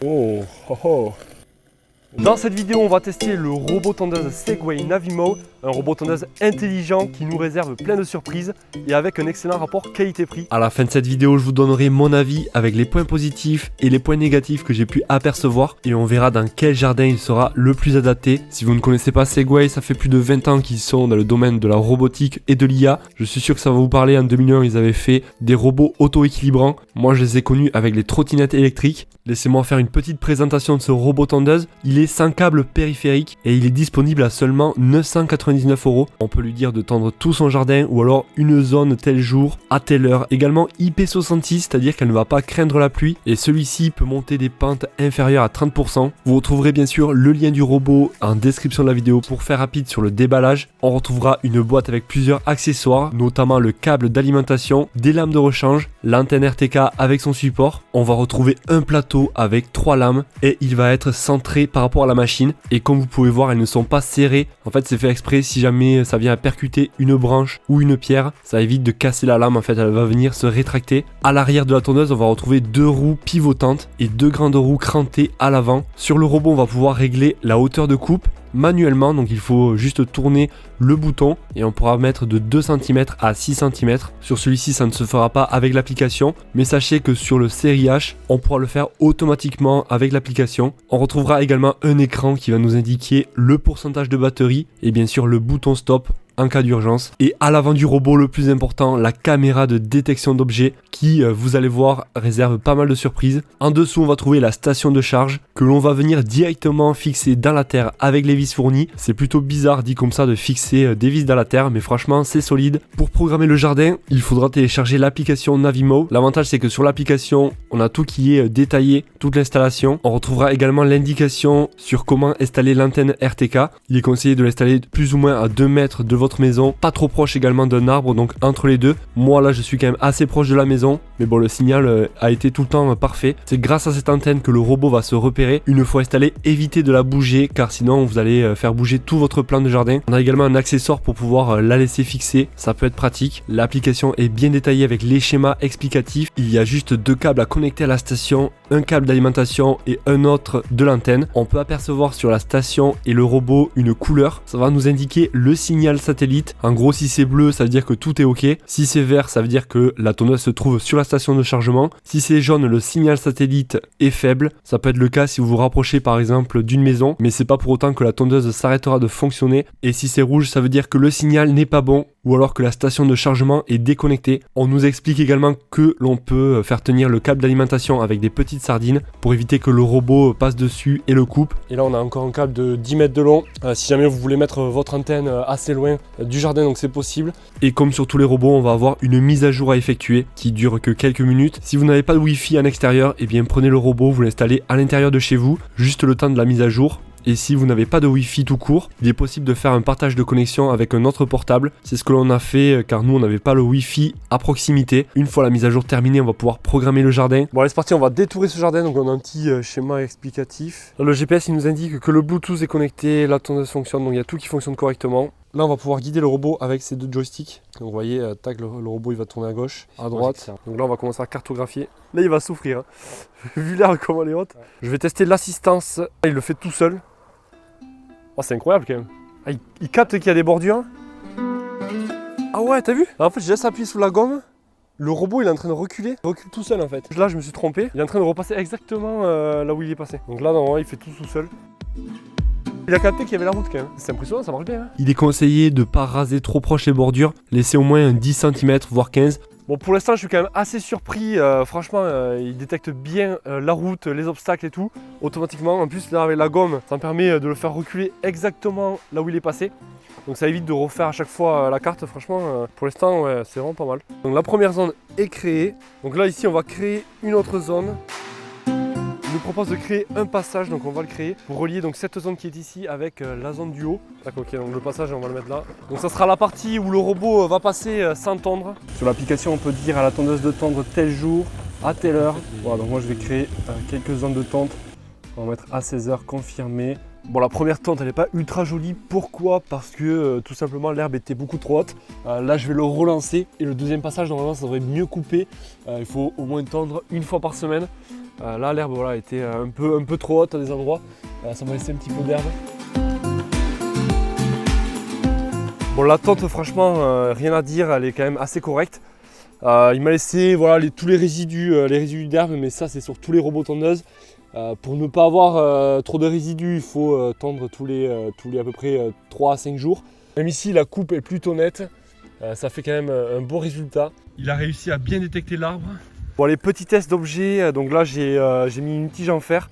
Oh, oh, oh. Dans cette vidéo, on va tester le robot tondeuse Segway Navimo, un robot tondeuse intelligent qui nous réserve plein de surprises et avec un excellent rapport qualité-prix. À la fin de cette vidéo, je vous donnerai mon avis avec les points positifs et les points négatifs que j'ai pu apercevoir et on verra dans quel jardin il sera le plus adapté. Si vous ne connaissez pas Segway, ça fait plus de 20 ans qu'ils sont dans le domaine de la robotique et de l'IA. Je suis sûr que ça va vous parler. En 2001, ils avaient fait des robots auto-équilibrants. Moi, je les ai connus avec les trottinettes électriques. Laissez-moi faire une petite présentation de ce robot tondeuse. Il est sans câble périphérique et il est disponible à seulement 999 €. On peut lui dire de tendre tout son jardin ou alors une zone tel jour à telle heure. Également IP66, c'est-à-dire qu'elle ne va pas craindre la pluie et celui-ci peut monter des pentes inférieures à 30%. Vous retrouverez bien sûr le lien du robot en description de la vidéo. Pour faire rapide sur le déballage, on retrouvera une boîte avec plusieurs accessoires, notamment le câble d'alimentation, des lames de rechange, l'antenne RTK avec son support. On va retrouver un plateau avec 3 lames et il va être centré par rapport à la machine et comme vous pouvez voir elles ne sont pas serrées. En fait c'est fait exprès, si jamais ça vient à percuter une branche ou une pierre, ça évite de casser la lame. En fait elle va venir se rétracter. À l'arrière de la tondeuse on va retrouver 2 roues pivotantes et 2 grandes roues crantées à l'avant. Sur le robot on va pouvoir régler la hauteur de coupe manuellement, donc il faut juste tourner le bouton et on pourra mettre de 2 cm à 6 cm. Sur celui-ci ça ne se fera pas avec l'application, mais sachez que sur le série H on pourra le faire automatiquement avec l'application. On retrouvera également un écran qui va nous indiquer le pourcentage de batterie et bien sûr le bouton stop en cas d'urgence. Et à l'avant du robot, le plus important, la caméra de détection d'objets qui, vous allez voir, réserve pas mal de surprises. En dessous, on va trouver la station de charge que l'on va venir directement fixer dans la terre avec les vis fournies. C'est plutôt bizarre dit comme ça de fixer des vis dans la terre, mais franchement, c'est solide. Pour programmer le jardin, il faudra télécharger l'application Navimo. L'avantage, c'est que sur l'application, on a tout qui est détaillé, toute l'installation. On retrouvera également l'indication sur comment installer l'antenne RTK. Il est conseillé de l'installer plus ou moins à 2 mètres de votre maison, pas trop proche également d'un arbre, donc entre les deux. Moi là je suis quand même assez proche de la maison, mais bon le signal a été tout le temps parfait. C'est grâce à cette antenne que le robot va se repérer. Une fois installé, évitez de la bouger car sinon vous allez faire bouger tout votre plan de jardin. On a également un accessoire pour pouvoir la laisser fixer, ça peut être pratique. L'application est bien détaillée avec les schémas explicatifs. Il y a juste 2 câbles à connecter à la station, un câble d'alimentation et un autre de l'antenne. On peut apercevoir sur la station et le robot une couleur, ça va nous indiquer le signal satellite. En gros si c'est bleu ça veut dire que tout est ok, si c'est vert ça veut dire que la tondeuse se trouve sur la station de chargement, si c'est jaune le signal satellite est faible. Ça peut être le cas si vous vous rapprochez par exemple d'une maison, mais c'est pas pour autant que la tondeuse s'arrêtera de fonctionner. Et si c'est rouge ça veut dire que le signal n'est pas bon ou alors que la station de chargement est déconnectée. On nous explique également que l'on peut faire tenir le câble d'alimentation avec des petites sardines pour éviter que le robot passe dessus et le coupe. Et là on a encore un câble de 10 mètres de long, si jamais vous voulez mettre votre antenne assez loin du jardin, donc c'est possible. Et comme sur tous les robots on va avoir une mise à jour à effectuer qui dure que quelques minutes. Si vous n'avez pas de wifi en extérieur, et bien prenez le robot, vous l'installez à l'intérieur de chez vous, juste le temps de la mise à jour. Et si vous n'avez pas de Wi-Fi tout court, il est possible de faire un partage de connexion avec un autre portable. C'est ce que l'on a fait car nous on n'avait pas le Wi-Fi à proximité. Une fois la mise à jour terminée, on va pouvoir programmer le jardin. Bon allez c'est parti, on va détourer ce jardin. Donc on a un petit schéma explicatif. Là, le GPS il nous indique que le Bluetooth est connecté, la tondeuse fonctionne, donc il y a tout qui fonctionne correctement. Là on va pouvoir guider le robot avec ces 2 joysticks. Donc vous voyez, tac, le robot il va tourner à gauche, à droite. Donc là on va commencer à cartographier. Là il va souffrir, hein. Vu l'air comment elle est haute. Je vais tester l'assistance, il le fait tout seul. Oh, c'est incroyable quand même. Ah, il capte qu'il y a des bordures. Ah ouais, t'as vu? En fait, je laisse appuyer sur la gomme. Le robot, il est en train de reculer. Il recule tout seul en fait. Là, je me suis trompé. Il est en train de repasser exactement là où il est passé. Donc là, normalement, il fait tout seul. Il a capté qu'il y avait la route quand même. C'est impressionnant, ça marche bien. Hein. Il est conseillé de ne pas raser trop proche les bordures. Laisser au moins 10 cm, voire 15. Bon pour l'instant je suis quand même assez surpris, franchement il détecte bien la route, les obstacles et tout, automatiquement. En plus là avec la gomme, ça me permet de le faire reculer exactement là où il est passé. Donc ça évite de refaire à chaque fois la carte, franchement pour l'instant ouais, c'est vraiment pas mal. Donc la première zone est créée, donc là ici on va créer une autre zone. Il nous propose de créer un passage, donc on va le créer pour relier donc cette zone qui est ici avec la zone du haut. D'accord, ok, donc le passage on va le mettre là. Donc ça sera la partie où le robot va passer sans tondre. Sur l'application on peut dire à la tondeuse de tondre tel jour, à telle heure. Voilà, donc moi je vais créer quelques zones de tonte. On va mettre à 16h confirmé. Bon la première tente elle n'est pas ultra jolie, pourquoi? Parce que tout simplement l'herbe était beaucoup trop haute. Là je vais le relancer et le deuxième passage normalement ça devrait mieux couper. Il faut au moins tendre une fois par semaine. Là l'herbe voilà, était un peu trop haute à des endroits, ça m'a laissé un petit peu d'herbe. Bon la tonte franchement rien à dire, elle est quand même assez correcte. Il m'a laissé voilà, tous les résidus d'herbe, mais ça c'est sur tous les robots tondeuses. Pour ne pas avoir trop de résidus, il faut tondre tous les à peu près 3 à 5 jours. Même ici la coupe est plutôt nette, ça fait quand même un bon résultat. Il a réussi à bien détecter l'arbre. Bon les petits tests d'objets, donc là j'ai mis une tige en fer,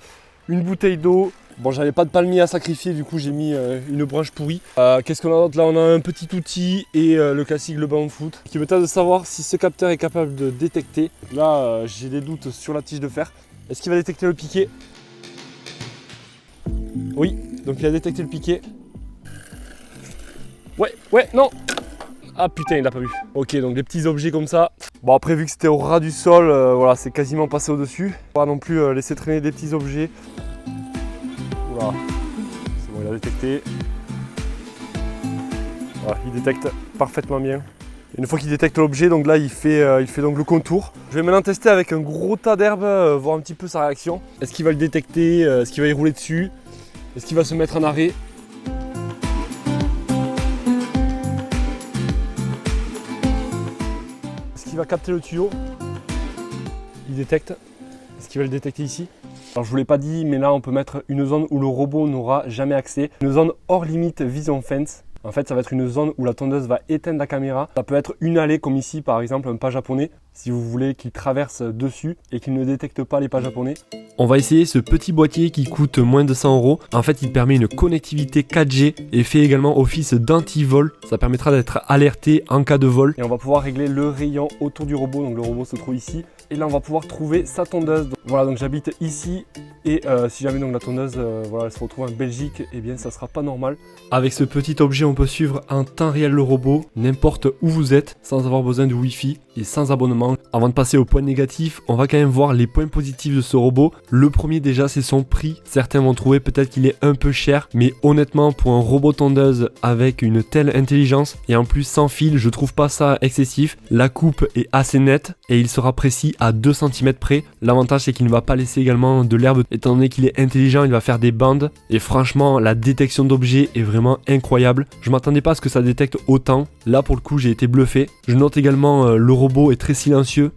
une bouteille d'eau. Bon j'avais pas de palmier à sacrifier, du coup j'ai mis une branche pourrie. Qu'est-ce qu'on a d'autre? Là on a un petit outil et le classique le ballon de foot qui me tente de savoir si ce capteur est capable de détecter. Là j'ai des doutes sur la tige de fer. Est-ce qu'il va détecter le piquet? Oui, donc il a détecté le piquet. Ouais, non. Ah putain, il l'a pas vu. Ok, donc des petits objets comme ça. Bon après vu que c'était au ras du sol, voilà, c'est quasiment passé au-dessus. Pas non plus laisser traîner des petits objets. Voilà, c'est bon, il a détecté. Voilà, il détecte parfaitement bien. Et une fois qu'il détecte l'objet, donc là il fait donc le contour. Je vais maintenant tester avec un gros tas d'herbe, voir un petit peu sa réaction. Est-ce qu'il va le détecter? Est-ce qu'il va y rouler dessus? Est-ce qu'il va se mettre en arrêt? Est-ce qu'il va capter le tuyau? Il détecte. Est-ce qu'il va le détecter ici? Alors je vous l'ai pas dit, mais là on peut mettre une zone où le robot n'aura jamais accès. Une zone hors limite vision fence. En fait, ça va être une zone où la tondeuse va éteindre la caméra. Ça peut être une allée comme ici, par exemple, un pas japonais. Si vous voulez qu'il traverse dessus et qu'il ne détecte pas les pas japonais. On va essayer ce petit boîtier qui coûte moins de 100 €. En fait, il permet une connectivité 4G et fait également office d'anti-vol. Ça permettra d'être alerté en cas de vol. Et on va pouvoir régler le rayon autour du robot. Donc le robot se trouve ici. Et là, on va pouvoir trouver sa tondeuse. Donc, voilà, donc j'habite ici. Et si jamais donc la tondeuse voilà, elle se retrouve en Belgique, eh bien ça sera pas normal. Avec ce petit objet, on peut suivre en temps réel le robot, n'importe où vous êtes, sans avoir besoin de Wi-Fi et sans abonnement. Avant de passer au point négatif, on va quand même voir les points positifs de ce robot. Le premier déjà, c'est son prix. Certains vont trouver peut-être qu'il est un peu cher, mais honnêtement, pour un robot tondeuse avec une telle intelligence et en plus sans fil, je trouve pas ça excessif. La coupe est assez nette et il sera précis à 2 cm près. L'avantage, c'est qu'il ne va pas laisser également de l'herbe. Étant donné qu'il est intelligent, il va faire des bandes. Et franchement, la détection d'objets est vraiment incroyable. Je m'attendais pas à ce que ça détecte autant. Là, pour le coup, j'ai été bluffé. Je note également le robot est très silencieux.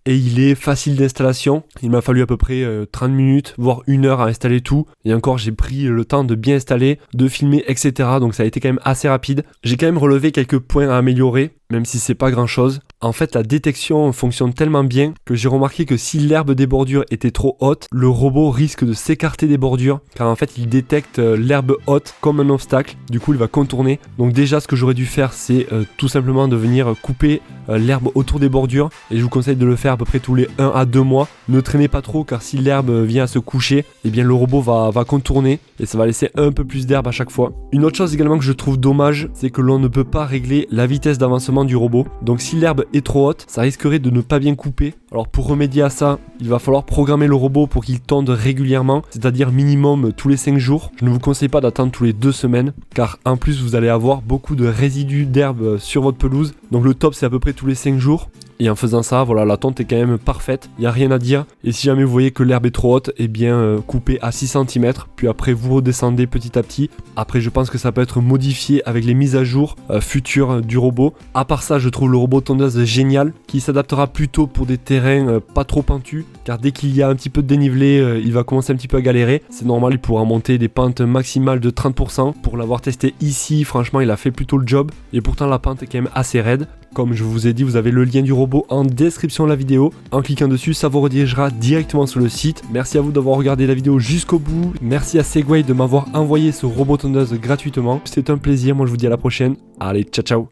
Et il est facile d'installation. Il m'a fallu à peu près 30 minutes, voire 1 heure à installer tout. Et encore, j'ai pris le temps de bien installer, de filmer, etc. Donc ça a été quand même assez rapide. J'ai quand même relevé quelques points à améliorer, même si c'est pas grand chose. En fait, la détection fonctionne tellement bien que j'ai remarqué que si l'herbe des bordures était trop haute, le robot risque de s'écarter des bordures, car en fait, il détecte l'herbe haute comme un obstacle. Du coup, il va contourner. Donc déjà, ce que j'aurais dû faire, c'est tout simplement de venir couper l'herbe autour des bordures. Et je vous conseille de le faire à peu près tous les 1 à 2 mois. Ne traînez pas trop, car si l'herbe vient à se coucher, eh bien le robot va contourner et ça va laisser un peu plus d'herbe à chaque fois. Une autre chose également que je trouve dommage, c'est que l'on ne peut pas régler la vitesse d'avancement du robot. Donc si l'herbe est trop haute, ça risquerait de ne pas bien couper. Alors pour remédier à ça, il va falloir programmer le robot pour qu'il tonde régulièrement, c'est-à-dire minimum tous les 5 jours. Je ne vous conseille pas d'attendre tous les 2 semaines, car en plus vous allez avoir beaucoup de résidus d'herbe sur votre pelouse. Donc le top, c'est à peu près tous les 5 jours. Et en faisant ça, voilà, la tonte est quand même parfaite, il n'y a rien à dire. Et si jamais vous voyez que l'herbe est trop haute, eh bien coupez à 6 cm, puis après vous redescendez petit à petit. Après, je pense que ça peut être modifié avec les mises à jour futures du robot. À part ça, je trouve le robot tondeuse génial, qui s'adaptera plutôt pour des terrains pas trop pentus, car dès qu'il y a un petit peu de dénivelé, il va commencer un petit peu à galérer. C'est normal, il pourra monter des pentes maximales de 30%. Pour l'avoir testé ici, franchement, il a fait plutôt le job. Et pourtant, la pente est quand même assez raide. Comme je vous ai dit, vous avez le lien du robot en description de la vidéo. En cliquant dessus, ça vous redirigera directement sur le site. Merci à vous d'avoir regardé la vidéo jusqu'au bout. Merci à Segway de m'avoir envoyé ce robot tondeuse gratuitement. C'est un plaisir, moi je vous dis à la prochaine. Allez, ciao ciao.